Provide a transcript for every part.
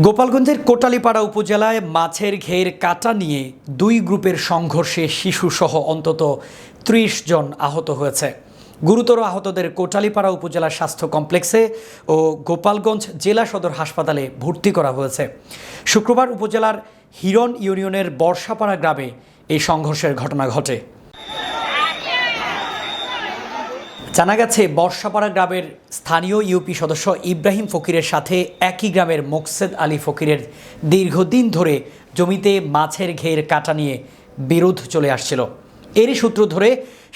গোপালগঞ্জের কোটালীপাড়া উপজেলায় মাছের ঘের কাটা নিয়ে দুই গ্রুপের সংঘর্ষে শিশুসহ অন্তত ৩০ জন আহত হয়েছে। গুরুতর আহতদের কোটালীপাড়া উপজেলা স্বাস্থ্য কমপ্লেক্সে ও গোপালগঞ্জ জেলা সদর হাসপাতালে ভর্তি করা হয়েছে। শুক্রবার উপজেলার হিরণ ইউনিয়নের বর্ষাপাড়া গ্রামে এই সংঘর্ষের ঘটনা ঘটে। জানা গেছে, বর্ষাপাড়া গ্রামের স্থানীয় ইউপি সদস্য ইব্রাহিম ফকিরের সাথে একই গ্রামের মোকসেদ আলী ফকিরের দীর্ঘদিন ধরে জমিতে মাছের ঘের কাটা নিয়ে বিরোধ চলে আসছিল। এরই সূত্র ধরে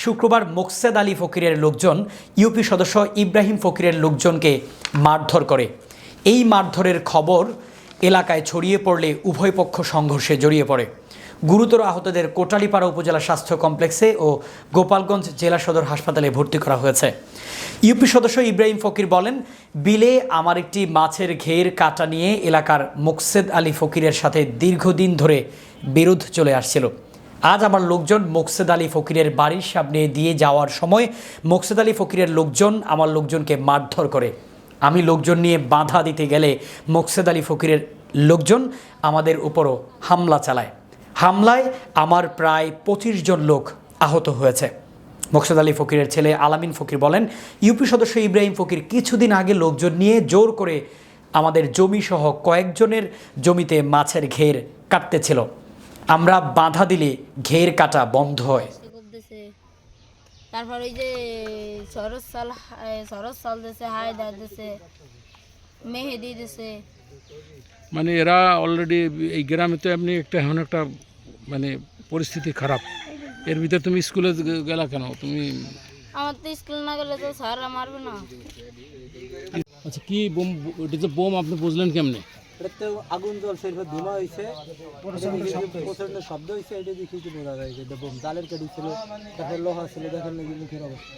শুক্রবার মোকসেদ আলী ফকিরের লোকজন ইউপি সদস্য ইব্রাহিম ফকিরের লোকজনকে মারধর করে। এই মারধরের খবর এলাকায় ছড়িয়ে পড়লে উভয় পক্ষ সংঘর্ষে জড়িয়ে পড়ে। গুরুতর আহতদের কোটালীপাড়া উপজেলা স্বাস্থ্য কমপ্লেক্সে ও গোপালগঞ্জ জেলা সদর হাসপাতালে ভর্তি করা হয়েছে। ইউপি সদস্য ইব্রাহিম ফকির বলেন, বিলে আমার একটি মাছের ঘের কাটা নিয়ে এলাকার মোকসেদ আলী ফকিরের সাথে দীর্ঘদিন ধরে বিরোধ চলে আসছিল। আজ আমার লোকজন মোকসেদ আলী ফকিরের বাড়ির সামনে দিয়ে যাওয়ার সময় মোকসেদ আলী ফকিরের লোকজন আমার লোকজনকে মারধর করে। আমি লোকজন নিয়ে বাধা দিতে গেলে মোকসেদ আলী ফকিরের লোকজন আমাদের উপরও হামলা চালায়। হামলায় আমার প্রায় ২৫ জন লোক আহত হয়েছে। মোকসেদ আলী ফকিরের ছেলে আলামিন ফকির বলেন, ইউপি সদস্য ইব্রাহিম ফকির কিছুদিন আগে লোকজন নিয়ে জোর করে আমাদের জমি সহ কয়েকজনের জমিতে মাছের ঘের কাটতেছিল। আমরা বাধা দিলে ঘের কাটা বন্ধ হয়। তারপর ওই যে সরস চাল দিছে, হায়দার দিছে, মেহেদি দিছে। মানে এরা অলরেডি এই গ্রামে তো এমনি এখন একটা মানে পরিস্থিতি খারাপ। এর ভিতরে তুমি স্কুলে গেলা কেন? তুমি আমার তো স্কুল না গেলে তো স্যাররা মারবে না। আচ্ছা, কি বোম? এটা যে বোম আপনি বুঝলেন কেমনে? এটাতে আগুন জ্বলছে, ধোঁয়া হয়েছে, প্রচন্ড শব্দ হয়েছে। এটা দেখে বোঝা যায় যে বোম জালের কাঠি ছিল, তারপরে লোহা ছিল, দেখেন মুখের অবস্থা।